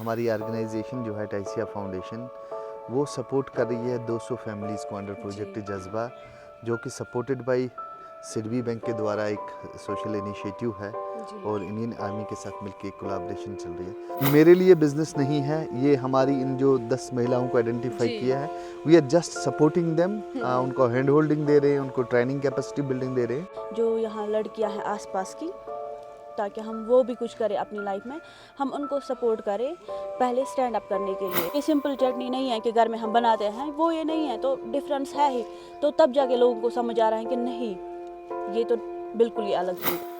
हमारी ऑर्गेनाइजेशन जो है टाइसिया फाउंडेशन वो सपोर्ट कर रही है 200 फैमिलीज़ को अंडर प्रोजेक्ट जज्बा, जो कि सपोर्टेड बाय सिडबी बैंक के द्वारा एक सोशल इनिशिएटिव है और इंडियन आर्मी के साथ मिलकर कोलैबोरेशन चल रही है। मेरे लिए बिजनेस नहीं है, ये हमारी इन जो 10 महिलाओं को आइडेंटिफाई किया है, we are just supporting them, उनको हैंड होल्डिंग दे रहे हैं, उनको ट्रेनिंग कैपेसिटी बिल्डिंग दे रहे हैं। जो यहाँ लड़कियाँ हैं आसपास की, ताकि हम वो भी कुछ करें अपनी लाइफ में, हम उनको सपोर्ट करें पहले स्टैंड अप करने के लिए। ये सिंपल चटनी नहीं है कि घर में हम बनाते हैं, वो ये नहीं है, तो डिफरेंस है ही। तो तब जाके लोगों को समझ आ रहा है कि नहीं, ये तो बिल्कुल ही अलग चीज़।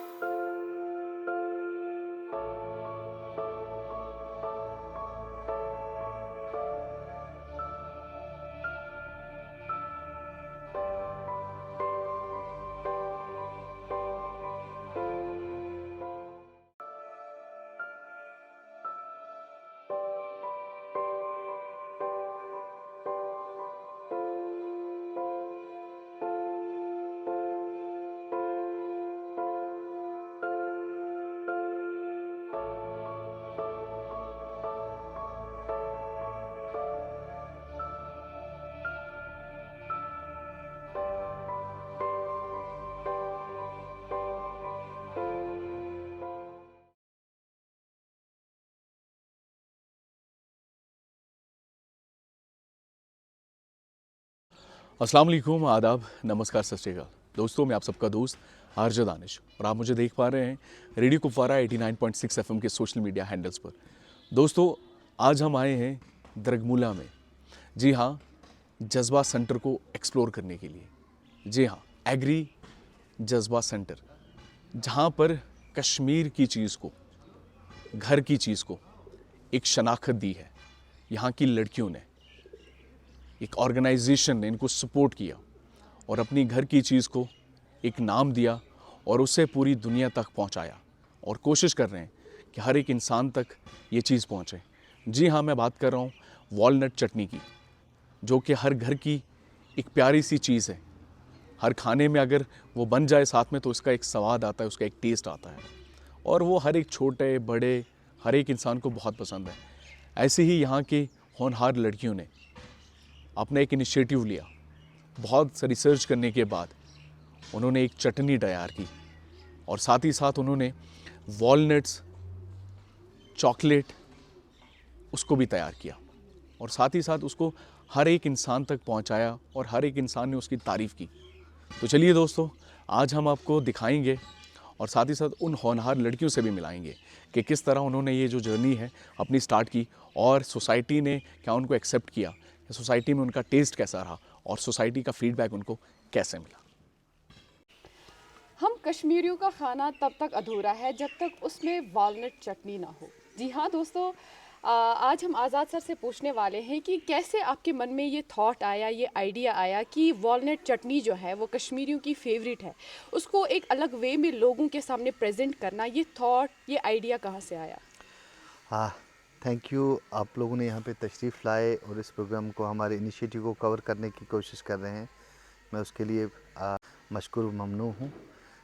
अस्सलाम वालेकुम, आदाब, नमस्कार, सत श्री अकाल। दोस्तों, मैं आप सबका दोस्त आरजे दानिश और आप मुझे देख पा रहे हैं रेडियो कुपवारा 89.6 FM के सोशल मीडिया हैंडल्स पर। दोस्तों, आज हम आए हैं दरगमूला में, जी हाँ, जज्बा सेंटर को एक्सप्लोर करने के लिए। जी हाँ, एग्री जज्बा सेंटर, जहाँ पर कश्मीर की चीज़ को, घर की चीज़ को एक शनाख्त दी है। यहाँ की लड़कियों ने, एक ऑर्गेनाइजेशन ने इनको सपोर्ट किया और अपनी घर की चीज़ को एक नाम दिया और उसे पूरी दुनिया तक पहुंचाया और कोशिश कर रहे हैं कि हर एक इंसान तक ये चीज़ पहुंचे। जी हाँ, मैं बात कर रहा हूँ वॉलनट चटनी की, जो कि हर घर की एक प्यारी सी चीज़ है। हर खाने में अगर वो बन जाए साथ में तो उसका एक स्वाद आता है, उसका एक टेस्ट आता है और वो हर एक छोटे बड़े हर एक इंसान को बहुत पसंद है। ऐसे ही यहाँ के होनहार लड़कियों ने अपना एक इनिशिएटिव लिया। बहुत सा रिसर्च करने के बाद उन्होंने एक चटनी तैयार की और साथ ही साथ उन्होंने वॉलनट्स, चॉकलेट उसको भी तैयार किया और साथ ही साथ उसको हर एक इंसान तक पहुंचाया और हर एक इंसान ने उसकी तारीफ़ की। तो चलिए दोस्तों, आज हम आपको दिखाएंगे और साथ ही साथ उन होनहार लड़कियों से भी मिलाएंगे कि किस तरह उन्होंने ये जो जर्नी है अपनी स्टार्ट की और सोसाइटी ने क्या उनको एक्सेप्ट किया, सोसाइटी में उनका टेस्ट कैसा रहा और सोसाइटी का फीडबैक उनको कैसे मिला। हम कश्मीरियों का खाना तब तक अधूरा है जब तक उसमें वालनट चटनी ना हो। जी हाँ दोस्तों, आज हम आज़ाद सर से पूछने वाले हैं कि कैसे आपके मन में ये थॉट आया, ये आइडिया आया कि वालनट चटनी जो है वो कश्मीरियों की फेवरेट है, उसको एक अलग वे में लोगों के सामने प्रेजेंट करना, ये थॉट, ये आइडिया कहाँ से आया? हाँ, थैंक यू, आप लोगों ने यहाँ पे तशरीफ़ लाए और इस प्रोग्राम को, हमारे इनिशिएटिव को कवर करने की कोशिश कर रहे हैं। मैं उसके लिए मशकूर ममनू हूँ।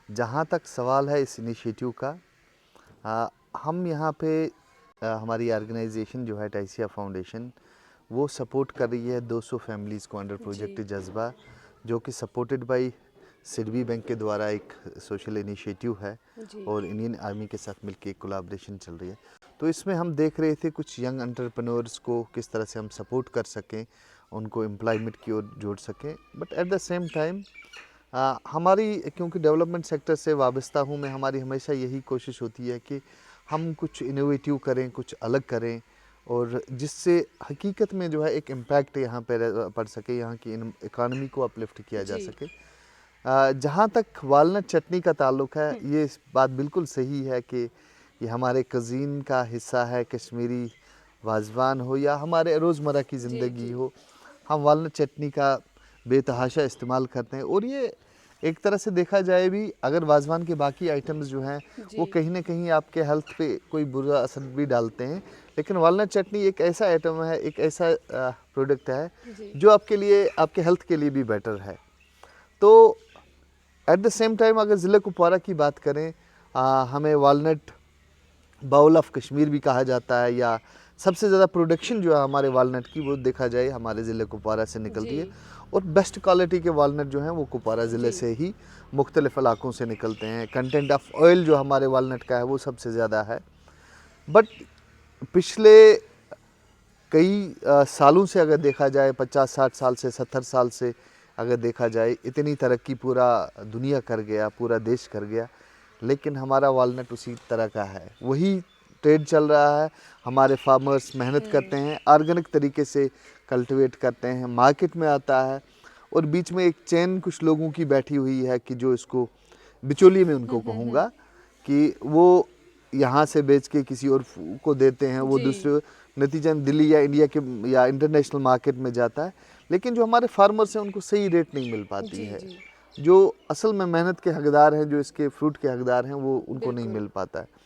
जहाँ तक सवाल है इस इनिशिएटिव का, हम यहाँ पे हमारी ऑर्गेनाइजेशन जो है टाइसिया फाउंडेशन वो सपोर्ट कर रही है 200 फैमिलीज़ को अंडर प्रोजेक्ट जज्बा, जो कि सपोर्टेड बाय सिडबी बैंक के द्वारा एक सोशल इनिशिएटिव है और इंडियन आर्मी के साथ मिलकर एक कोलैबोरेशन चल रही है। तो इसमें हम देख रहे थे कुछ यंग एंटरप्रेन्योर्स को किस तरह से हम सपोर्ट कर सकें, उनको एम्प्लॉयमेंट की ओर जोड़ सकें। But at the same time हमारी, क्योंकि डेवलपमेंट सेक्टर से वाबस्ता हूँ मैं, हमारी हमेशा यही कोशिश होती है कि हम कुछ इनोवेटिव करें, कुछ अलग करें और जिससे हकीकत में जो है एक इम्पैक्ट यहाँ पे पड़ सके, यहाँ की इकानमी को अपलिफ्ट किया जा सके। जहाँ तक वालनट चटनी का ताल्लुक़ है, ये बात बिल्कुल सही है कि ये हमारे कज़ीन का हिस्सा है। कश्मीरी वाजवान हो या हमारे रोज़मर्रा की ज़िंदगी हो, हम वालनट चटनी का बेतहाशा इस्तेमाल करते हैं। और ये एक तरह से देखा जाए भी, अगर वाजवान के बाकी आइटम्स जो हैं वो कहीं ना कहीं आपके हेल्थ पे कोई बुरा असर भी डालते हैं, लेकिन वालनट चटनी एक ऐसा आइटम है, एक ऐसा प्रोडक्ट है जो आपके लिए, आपके हेल्थ के लिए भी बेटर है। तो एट द सेम टाइम अगर ज़िले कुपवारा की बात करें, हमें वालनट बाउल ऑफ कश्मीर भी कहा जाता है या सबसे ज़्यादा प्रोडक्शन जो है हमारे वालनट की वो देखा जाए हमारे ज़िले कुपवारा से निकलती है, जी। और बेस्ट क्वालिटी के वालनट जो हैं वो कुपवारा ज़िले जी। से ही मुख्तलिफ इलाकों से निकलते हैं। कंटेंट ऑफ ऑयल जो हमारे वालनट का है वो सबसे ज़्यादा है। बट पिछले कई सालों से अगर देखा जाए, 50-60 साल से, 70 साल से अगर देखा जाए, इतनी तरक्की पूरा दुनिया कर गया, पूरा देश कर गया, लेकिन हमारा वालनट उसी तरह का है। वही ट्रेड चल रहा है, हमारे फार्मर्स मेहनत करते हैं, ऑर्गेनिक तरीके से कल्टीवेट करते हैं, मार्केट में आता है, और बीच में एक चेन कुछ लोगों की बैठी हुई है कि जो इसको बिचौलिए में उनको कहूँगा कि वो यहाँ से बेच के किसी और को देते हैं, वो जी। दूसरे नतीजन दिल्ली या इंडिया के या इंटरनेशनल मार्केट में जाता है, लेकिन जो हमारे फार्मर्स हैं उनको सही रेट नहीं मिल पाती जी। है। जी। जो असल में मेहनत के हकदार हैं, जो इसके फ्रूट के हकदार हैं, वो उनको नहीं बिल्कुल। मिल पाता है।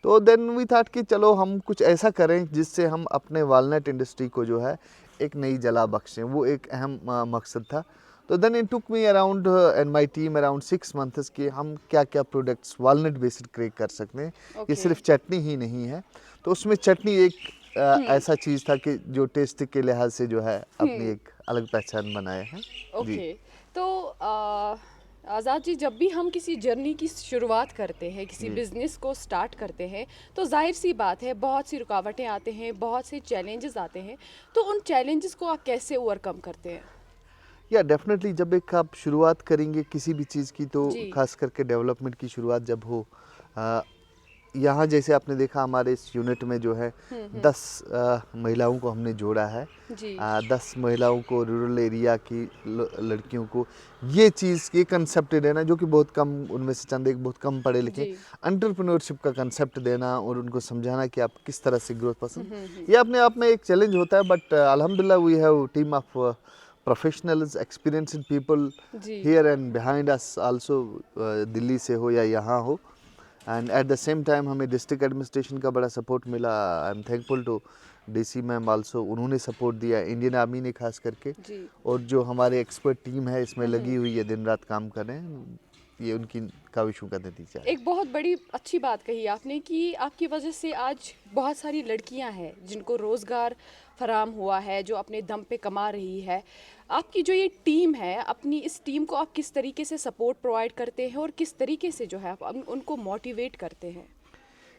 तो देन वी थॉट कि चलो हम कुछ ऐसा करें जिससे हम अपने वालनट इंडस्ट्री को जो है एक नई जला बख्शें। वो एक अहम मकसद था। तो then it took me around and my team around 6 months कि हम क्या-क्या प्रोडक्ट्स वालनट बेस्ड क्रिएट कर सकते हैं। ये ओके। सिर्फ चटनी ही नहीं है। तो उसमें चटनी एक ऐसा चीज़ था कि जो टेस्ट के लिहाज से जो है अपनी एक अलग पहचान बनाए हैं। जी। ओके। तो आज़ाद जी, जब भी हम किसी जर्नी की शुरुआत करते हैं, किसी जी। बिजनेस को स्टार्ट करते हैं, तो जाहिर सी बात है बहुत सी रुकावटें आते हैं, बहुत से चैलेंजेस आते हैं। तो उन चैलेंजेस को आप कैसे ओवरकम करते हैं? या डेफिनेटली जब एक आप शुरुआत करेंगे किसी भी चीज़ की, तो जी। खास करके डेवलपमेंट की शुरुआत जब हो, अ, यहाँ जैसे आपने देखा हमारे इस यूनिट में जो है 10 महिलाओं को हमने जोड़ा है। जी। 10 महिलाओं को, रूरल एरिया की लड़कियों को ये चीज़, ये कंसेप्ट देना, जो कि बहुत कम उनमें से चंद एक बहुत कम पढ़े लिखे, जी। एंटरप्रेन्योरशिप का कंसेप्ट देना और उनको समझाना कि आप किस तरह से ग्रोथ पसंद, ये अपने आप में एक चैलेंज होता है। बट अल्हम्दुलिल्लाह we have team of professionals, experienced people जी। Here and behind us also, Delhi से हो या यहाँ हो। And at the same time हमें डिस्ट्रिक्ट एडमिनिस्ट्रेशन का बड़ा सपोर्ट मिला। I am thankful to DC ma'am also, उन्होंने सपोर्ट दिया, इंडियन आर्मी ने खास करके, जी। और जो हमारे एक्सपर्ट टीम है इसमें लगी हुई है, दिन रात काम कर रहे हैं। ये उनकी काविशों का नतीजा है। एक बहुत बड़ी अच्छी बात कही आपने कि आपकी वजह से आज बहुत सारी लड़कियां हैं जिनको रोज़गार फराम हुआ है, जो अपने दम पे कमा रही है। आपकी जो ये टीम है, अपनी इस टीम को आप किस तरीके से सपोर्ट प्रोवाइड करते हैं और किस तरीके से जो है आप उनको मोटिवेट करते हैं?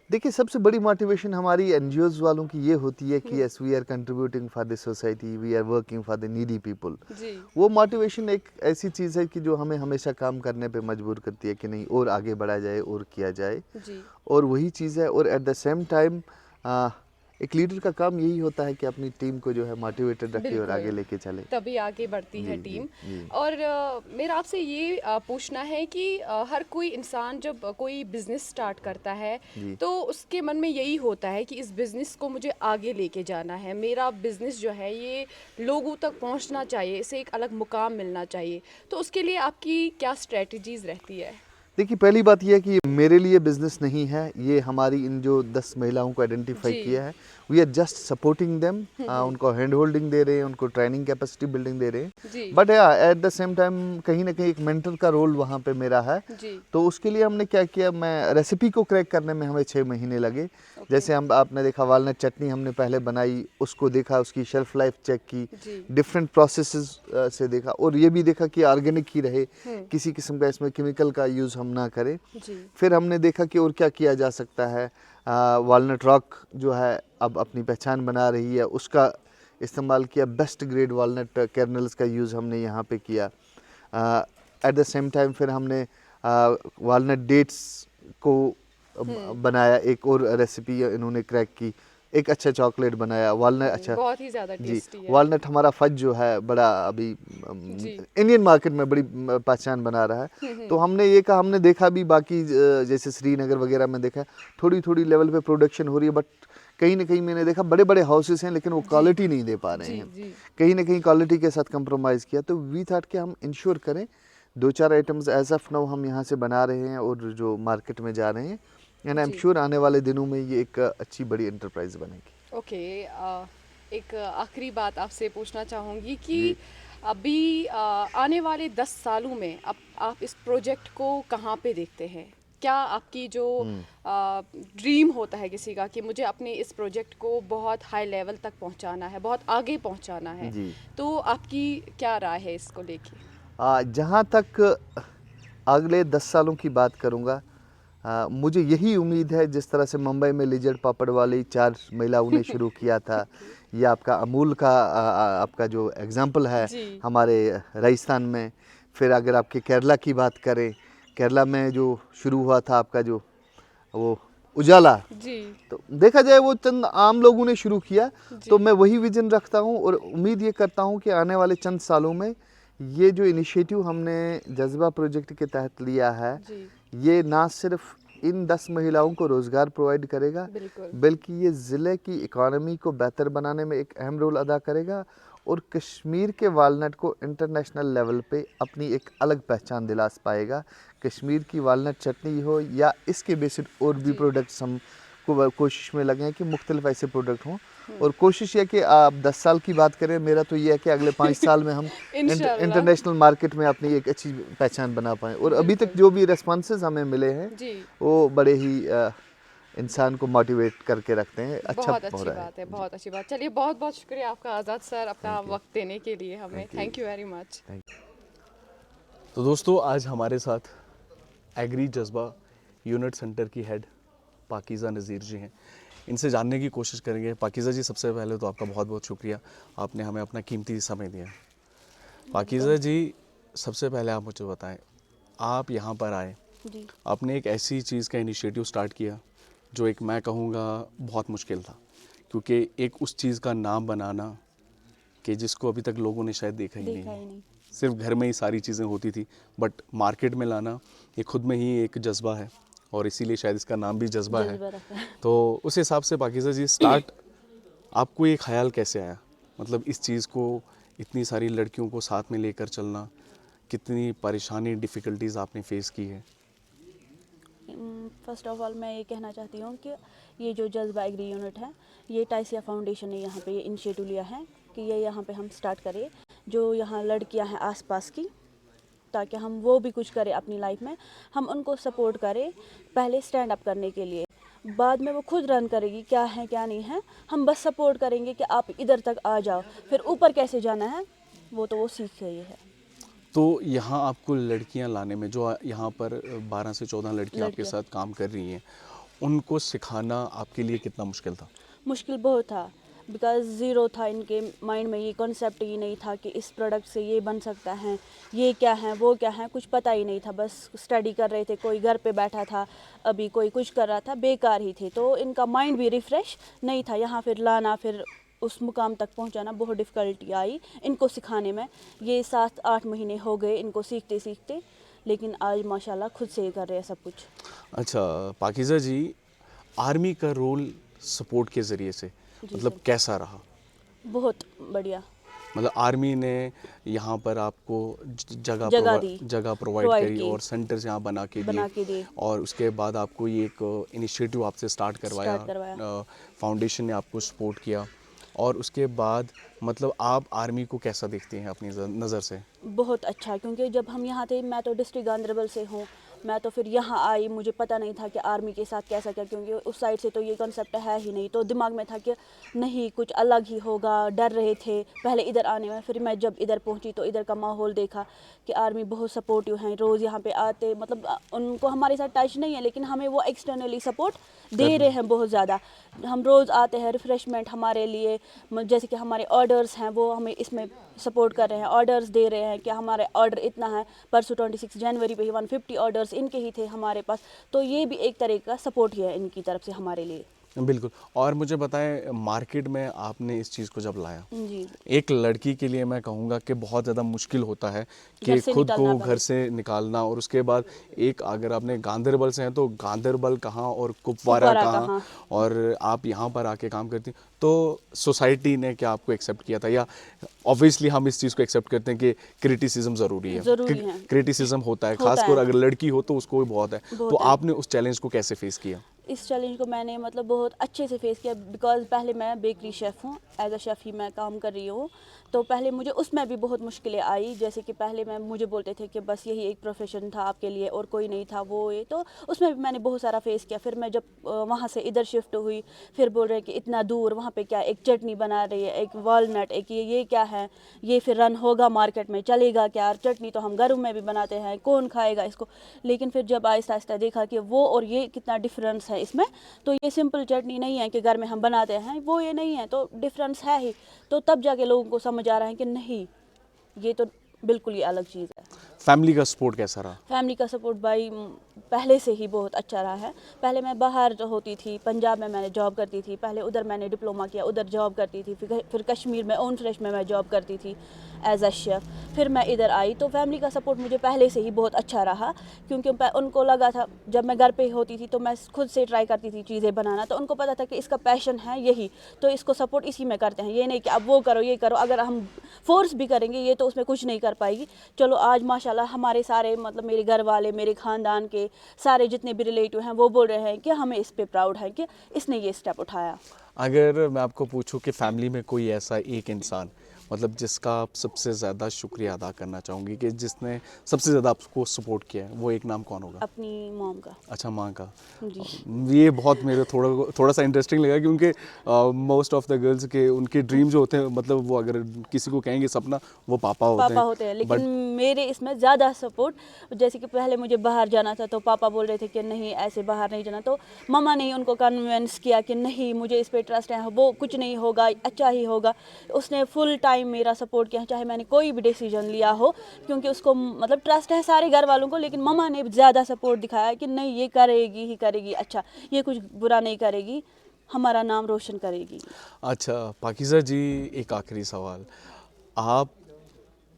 देखिए, सबसे बड़ी मोटिवेशन हमारी एनजीओज़ वालों की ये होती है कि yes we are contributing for the society, we are working for the needy people. जी। वो मोटिवेशन एक ऐसी चीज़ है कि जो हमें हमेशा काम करने पे मजबूर करती है कि नहीं और आगे बढ़ा जाए और किया जाए, जी। और वही चीज़ है। और एट द सेम टाइम एक लीडर का काम यही होता है कि अपनी टीम को जो है मोटिवेटेड रखे और आगे बिल्कुल। लेके चले। तभी आगे बढ़ती है जी, जी, टीम। जी। और मेरा आपसे ये पूछना है कि हर कोई इंसान जब कोई बिजनेस स्टार्ट करता है जी। तो उसके मन में यही होता है कि इस बिजनेस को मुझे आगे लेके जाना है, मेरा बिजनेस जो है ये लोगों तक पहुंचना चाहिए, इसे एक अलग मुकाम मिलना चाहिए। तो उसके लिए आपकी क्या स्ट्रेटजीज रहती है? देखिए, पहली बात यह है कि मेरे लिए बिजनेस नहीं है, ये हमारी इन जो 10 महिलाओं को आइडेंटिफाई जी। किया है, we are just supporting them, उनको हैंड होल्डिंग दे रहे हैं, उनको ट्रेनिंग कैपेसिटी बिल्डिंग दे रहे हैं। जी। बट या एट द सेम टाइम कहीं ना कहीं एक मेंटर का रोल वहाँ पे मेरा है। जी। तो उसके लिए हमने क्या किया, मैं रेसिपी को क्रैक करने में हमें 6 महीने लगे। जैसे हम आपने देखा वालनट चटनी हमने पहले बनाई, उसको देखा, उसकी शेल्फ लाइफ चेक की, जी। डिफरेंट प्रोसेसेस से देखा, और ये भी देखा कि ऑर्गेनिक ही रहे, किसी किस्म का इसमें केमिकल का यूज़ हम ना करें। जी। फिर हमने देखा कि और क्या किया जा सकता है। वालनट रॉक जो है अब अपनी पहचान बना रही है, उसका इस्तेमाल किया। बेस्ट ग्रेड वालनट कर्नल्स का यूज़ हमने यहाँ पे किया। एट द सेम टाइम फिर हमने वालनट डेट्स को बनाया, एक और रेसिपी इन्होंने क्रैक की, एक अच्छा चॉकलेट बनाया वालनट। अच्छा बहुत ही ज़्यादा जी, टेस्टी है। वालनट हमारा फज जो है बड़ा अभी जी। इंडियन मार्केट में बड़ी पहचान बना रहा है। तो हमने ये कहा, हमने देखा भी बाकी जैसे श्रीनगर वगैरह में देखा थोड़ी थोड़ी लेवल पे प्रोडक्शन हो रही है, बट कहीं ना कहीं मैंने देखा बड़े बड़े हाउसेस हैं लेकिन वो क्वालिटी नहीं दे पा रहे जी। हैं। जी। कहीं ना कहीं क्वालिटी के साथ कंप्रोमाइज़ किया। तो वी थॉट कि हम इंश्योर करें 2-4 आइटम्स एज ऑफ नाउ हम यहाँ से बना रहे हैं और जो मार्केट में जा रहे हैं, एंड आई एम जी। श्योर आने वाले दिनों में ये एक अच्छी बड़ी एंटरप्राइज बनेगी। ओके। एक आखिरी बात आपसे पूछना चाहूँगी कि जी। अभी आने वाले 10 सालों में आप इस प्रोजेक्ट को कहाँ पे देखते हैं? क्या आपकी जो ड्रीम होता है किसी का कि मुझे अपने इस प्रोजेक्ट को बहुत हाई लेवल तक पहुंचाना है, बहुत आगे पहुंचाना है, जी। तो आपकी क्या राय है इसको लेके? जहाँ तक अगले 10 सालों की बात करूँगा, मुझे यही उम्मीद है जिस तरह से मुंबई में लिजर्ड पापड़ वाली 4 महिलाओं ने शुरू किया था, या आपका अमूल का आपका जो एग्जाम्पल है जी। हमारे राजस्थान में, फिर अगर आपके केरला की बात करें, केरला में जो शुरू हुआ था आपका जो वो उजाला, जी। तो देखा जाए वो चंद आम लोगों ने शुरू किया। जी। तो मैं वही विजन रखता हूँ और उम्मीद ये करता हूँ कि आने वाले चंद सालों में ये जो इनिशिएटिव हमने जज्बा प्रोजेक्ट के तहत लिया है, जी। ये ना सिर्फ इन 10 महिलाओं को रोज़गार प्रोवाइड करेगा, बिल्कुल। बल्कि ये ज़िले की इकॉनमी को बेहतर बनाने में एक अहम रोल अदा करेगा और कश्मीर के वालनट को इंटरनेशनल लेवल पे अपनी एक अलग पहचान दिला पाएगा। कश्मीर की वालनट चटनी हो या इसके बेसिड और भी प्रोडक्ट्स हम कोशिश में लगे हैं कि मुख्तलिफ ऐसे प्रोडक्ट हों, और कोशिश ये कि आप 10 साल की बात करें, मेरा तो ये है कि अगले 5 साल में हम इंशाल्लाह। इंटरनेशनल मार्केट में अपनी एक अच्छी पहचान बना पाएँ। और अभी तक जो भी रेस्पॉन्सेज हमें मिले हैं जी। वो बड़े ही इंसान को मोटिवेट करके रखते हैं। अच्छा बहुत हो अच्छी रहा है। बात है, बहुत अच्छी बात। चलिए, बहुत बहुत शुक्रिया आपका आज़ाद सर, अपना वक्त देने के लिए हमें। Thank you very much. तो दोस्तों, आज हमारे साथ एग्री जज्बा यूनिट सेंटर की हेड पाकीज़ा नज़ीर जी हैं। इनसे जानने की कोशिश करेंगे। पाकीज़ा जी, सबसे पहले तो आपका बहुत बहुत शुक्रिया, आपने हमें अपना कीमती समय दिया। पाकीज़ा जी, सबसे पहले आप मुझे बताएं, आप यहाँ पर आए, जी। आपने एक ऐसी चीज़ का इनिशिएटिव स्टार्ट किया जो एक, मैं कहूँगा, बहुत मुश्किल था, क्योंकि एक उस चीज़ का नाम बनाना कि जिसको अभी तक लोगों ने शायद देखा ही नहीं देखा है। ही नहीं। सिर्फ घर में ही सारी चीज़ें होती थी, बट मार्केट में लाना ये खुद में ही एक जज्बा है, और इसीलिए शायद इसका नाम भी जज्बा है। जज्बा रखा है। तो उस हिसाब से पाकीज़ा जी, स्टार्ट आपको ये ख्याल कैसे आया, मतलब इस चीज़ को, इतनी सारी लड़कियों को साथ में लेकर चलना, कितनी परेशानी, डिफ़िकल्टीज़ आपने फेस की है? फर्स्ट ऑफ ऑल मैं ये कहना चाहती हूँ कि ये जो जज्बा एग्री यूनिट है, ये टाइसिया फाउंडेशन ने यहाँ पे ये इनिशिएटिव लिया है कि ये यहाँ पे हम स्टार्ट करें, जो यहाँ लड़कियाँ हैं आसपास की, ताकि हम वो भी कुछ करें अपनी लाइफ में, हम उनको सपोर्ट करें पहले स्टैंड अप करने के लिए, बाद में वो खुद रन करेगी क्या है क्या नहीं है, हम बस सपोर्ट करेंगे कि आप इधर तक आ जाओ, फिर ऊपर कैसे जाना है वो तो वो सीख रही है। तो यहाँ आपको लड़कियाँ लाने में, जो यहाँ पर 12 से 14 लड़कियाँ आपके लड़कियाँ। साथ काम कर रही हैं, उनको सिखाना आपके लिए कितना मुश्किल था? मुश्किल बहुत था, बिकॉज़ ज़ीरो था इनके माइंड में, ये कॉन्सेप्ट ही नहीं था कि इस प्रोडक्ट से ये बन सकता है, ये क्या है वो क्या है, कुछ पता ही नहीं था। बस स्टडी कर रहे थे, कोई घर पे बैठा था, अभी कोई कुछ कर रहा था, बेकार ही थे, तो इनका माइंड भी रिफ़्रेश नहीं था। यहाँ फिर लाना, फिर उस मुकाम तक पहुँचाना, बहुत डिफ़िकल्टी आई इनको सिखाने में। ये 7-8 महीने हो गए इनको सीखते सीखते, लेकिन आज माशाल्लाह खुद से ही कर रहे हैं सब कुछ। अच्छा पाकीज़ा जी, आर्मी का रोल सपोर्ट के ज़रिए से मतलब सर। कैसा रहा? बहुत बढ़िया। मतलब आर्मी ने यहाँ पर आपको जगह दी, जगह प्रोवाइड प्रोवाइड करी की। और सेंटर्स यहाँ बना के बना के दिए। और उसके बाद आपको ये एक इनिशिएटिव आपसे स्टार्ट करवाया, करवाया। फाउंडेशन ने आपको सपोर्ट किया, और उसके बाद मतलब आप आर्मी को कैसा देखते हैं अपनी नज़र से? बहुत अच्छा, क्योंकि जब हम यहाँ थे, मैं तो डिस्ट्रिक्ट गांधरबल से हूँ, मैं तो फिर यहाँ आई, मुझे पता नहीं था कि आर्मी के साथ कैसा क्या, क्योंकि उस साइड से तो ये कॉन्सेप्ट है ही नहीं, तो दिमाग में था कि नहीं कुछ अलग ही होगा, डर रहे थे पहले इधर आने में। फिर मैं जब इधर पहुँची तो इधर का माहौल देखा कि आर्मी बहुत सपोर्टिव हैं, रोज़ यहाँ पे आते, मतलब उनको हमारे साथ टच नहीं है, लेकिन हमें वो एक्सटर्नली सपोर्ट दे रहे हैं बहुत ज़्यादा। हम रोज़ आते हैं, रिफ़्रेशमेंट हमारे लिए, जैसे कि हमारे ऑर्डर्स हैं वो हमें इसमें सपोर्ट कर रहे हैं, ऑर्डर्स दे रहे हैं कि हमारे ऑर्डर इतना है, परसों 26 जनवरी पे ही 150 ऑर्डर्स इनके ही थे हमारे पास, तो ये भी एक तरह का सपोर्ट ही है इनकी तरफ से हमारे लिए। बिल्कुल। और मुझे बताएं, मार्केट में आपने इस चीज़ को जब लाया, जी। एक लड़की के लिए मैं कहूँगा कि बहुत ज़्यादा मुश्किल होता है कि घर से खुद को निकलना घर से निकालना, और उसके बाद एक, अगर आपने गांधरबल से हैं तो गांधरबल कहाँ और कुपवारा कुपवारा कहाँ, कहाँ। और आप यहाँ पर आके काम करती, तो सोसाइटी ने क्या आपको एक्सेप्ट किया था? या ऑब्वियसली हम इस चीज़ को एक्सेप्ट करते हैं कि क्रिटिसिज्म ज़रूरी है, ज़रूरी है। क्रिटिसिज्म होता है, होता खासकर है। अगर लड़की हो तो उसको भी बहुत है, तो बहुत है। आपने उस चैलेंज को कैसे फेस किया? इस चैलेंज को मैंने मतलब बहुत अच्छे से फेस किया, बिकॉज़ पहले मैं बेकरी शेफ़ हूँ, एज अ शेफ़ ही मैं काम कर रही हूँ। तो पहले मुझे उसमें भी बहुत मुश्किलें आई, जैसे कि पहले मुझे बोलते थे कि बस यही एक प्रोफेशन था आपके लिए और कोई नहीं था, वो ये। तो उसमें भी मैंने बहुत सारा फेस किया। फिर मैं जब वहाँ से इधर शिफ्ट हुई, फिर बोल रहे हैं कि इतना दूर वहाँ पे क्या एक चटनी बना रही है, एक वॉलनट, एक ये क्या है, ये फिर रन होगा मार्केट में, चलेगा क्या? चटनी तो हम घरों में भी बनाते हैं, कौन खाएगा इसको? लेकिन फिर जब आहिस्ता आहिस्ता देखा कि वो और ये कितना डिफरेंस है इसमें, तो ये सिंपल चटनी नहीं है कि घर में हम बनाते हैं, वो ये नहीं है, तो डिफरेंस है ही। तो तब जाके लोगों को समझ आ रहा है कि नहीं, ये तो बिल्कुल ही अलग चीज़ है। फैमिली का सपोर्ट कैसा रहा? फैमिली का सपोर्ट भाई पहले से ही बहुत अच्छा रहा है। पहले मैं बाहर जो होती थी, पंजाब में मैंने जॉब करती थी, पहले उधर मैंने डिप्लोमा किया, उधर जॉब करती थी, फिर कश्मीर में ओन फ्रेश में मैं जॉब करती थी एज अ शेफ़। फिर मैं इधर आई, तो फैमिली का सपोर्ट मुझे पहले से ही बहुत अच्छा रहा, क्योंकि उनको लगा था, जब मैं घर पे होती थी तो मैं खुद से ट्राई करती थी चीज़ें बनाना, तो उनको पता था कि इसका पैशन है यही, तो इसको सपोर्ट इसी में करते हैं। ये नहीं कि अब वो करो ये करो, अगर हम फोर्स भी करेंगे ये तो उसमें कुछ नहीं कर पाएगी। चलो आज माशाल्लाह हमारे सारे मतलब मेरे घर वाले, मेरे ख़ानदान के सारे जितने भी रिलेटिव हैं, वो बोल रहे हैं कि हमें इस पे प्राउड है कि इसने ये स्टेप उठाया। अगर मैं आपको पूछूं कि फैमिली में कोई ऐसा एक इंसान मतलब जिसका आप सबसे ज़्यादा शुक्रिया अदा करना चाहूँगी कि जिसने सबसे ज़्यादा आपको सपोर्ट किया है, वो एक नाम कौन होगा? अपनी मॉम का। अच्छा, माँ का। जी। ये बहुत मेरे थोड़ा सा इंटरेस्टिंग लगा, क्योंकि मोस्ट ऑफ द गर्ल्स के उनके ड्रीम जो होते हैं, मतलब वो अगर किसी को कहेंगे सपना, वो पापा होते हैं। लेकिन मेरे इसमें ज़्यादा सपोर्ट, जैसे कि पहले मुझे बाहर जाना था तो पापा बोल रहे थे कि नहीं ऐसे बाहर नहीं जाना, तो मम्मा ने उनको कन्विंस किया कि नहीं मुझे इस पे ट्रस्ट है, वो कुछ नहीं होगा, अच्छा ही होगा। उसने फुल टाइम मेरा सपोर्ट किया, चाहे मैंने कोई भी डिसीजन लिया हो, क्योंकि उसको मतलब ट्रस्ट है सारे घर वालों को, लेकिन मम्मा ने ज़्यादा सपोर्ट दिखाया कि नहीं ये करेगी ही करेगी, अच्छा ये कुछ बुरा नहीं करेगी, हमारा नाम रोशन करेगी। अच्छा पाकीज़ा जी, एक आखिरी सवाल।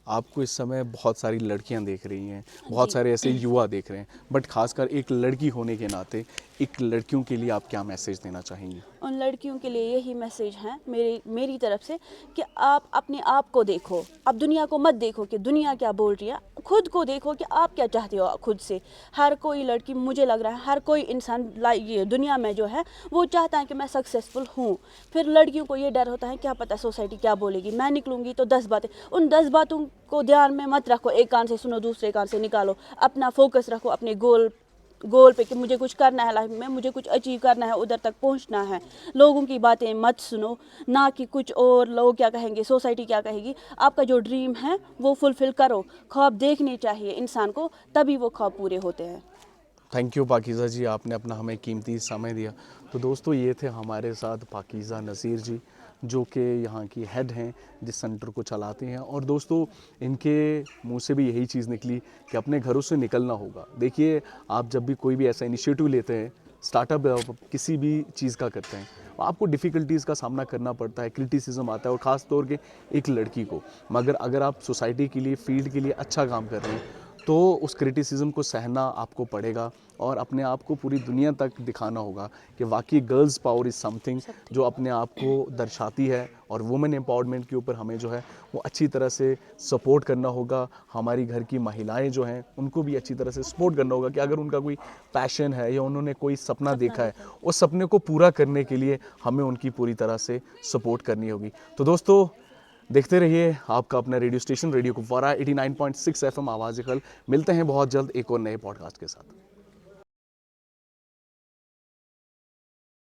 आपको इस समय बहुत सारी लड़कियां देख रही हैं, बहुत सारे ऐसे युवा देख रहे हैं, बट खासकर एक लड़की होने के नाते एक लड़कियों के लिए आप क्या मैसेज देना चाहेंगी? उन लड़कियों के लिए यही मैसेज है मेरी तरफ से कि आप अपने आप को देखो, अब दुनिया को मत देखो कि दुनिया क्या बोल रही है, खुद को देखो कि आप क्या चाहते हो खुद से। हर कोई लड़की, मुझे लग रहा है हर कोई इंसान ये दुनिया में जो है वो चाहता है कि मैं सक्सेसफुल हूँ। फिर लड़कियों को ये डर होता है क्या पता सोसाइटी क्या बोलेगी, मैं निकलूँगी तो 10 बातें, उन 10 बातों को ध्यान में मत रखो, एक कान से सुनो दूसरे कान से निकालो, अपना फोकस रखो अपने गोल पे कि मुझे कुछ करना है लाइफ में, मुझे कुछ अचीव करना है, उधर तक पहुंचना है। लोगों की बातें मत सुनो, ना कि कुछ और लोग क्या कहेंगे, सोसाइटी क्या कहेगी। आपका जो ड्रीम है वो फुलफिल करो, ख्वाब देखने चाहिए इंसान को, तभी वो ख्वाब पूरे होते हैं। थैंक यू पाकीज़ा जी, आपने अपना हमें कीमती समय दिया। तो दोस्तों ये थे हमारे साथ पाकीज़ा नज़ीर जी, जो कि यहाँ की हेड हैं, जिस सेंटर को चलाते हैं। और दोस्तों इनके मुंह से भी यही चीज़ निकली कि अपने घरों से निकलना होगा। देखिए, आप जब भी कोई भी ऐसा इनिशिएटिव लेते हैं, स्टार्टअप किसी भी चीज़ का करते हैं, आपको डिफ़िकल्टीज़ का सामना करना पड़ता है, क्रिटिसिज्म आता है, और ख़ास तौर के एक लड़की को। मगर अगर आप सोसाइटी के लिए, फील्ड के लिए अच्छा काम कर रहे हैं, तो उस क्रिटिसिज्म को सहना आपको पड़ेगा और अपने आप को पूरी दुनिया तक दिखाना होगा कि वाकई गर्ल्स पावर इज़ समथिंग जो अपने आप को दर्शाती है। और वुमेन एम्पावरमेंट के ऊपर हमें जो है वो अच्छी तरह से सपोर्ट करना होगा। हमारी घर की महिलाएं जो हैं उनको भी अच्छी तरह से सपोर्ट करना होगा कि अगर उनका कोई पैशन है या उन्होंने कोई सपना देखा है, उस सपने को पूरा करने के लिए हमें उनकी पूरी तरह से सपोर्ट करनी होगी। तो दोस्तों देखते रहिए आपका अपना radio station radio Kupwara 89.6 FM आवाज़-ए-कल। मिलते हैं बहुत जल्द एक और नए पॉडकास्ट के साथ।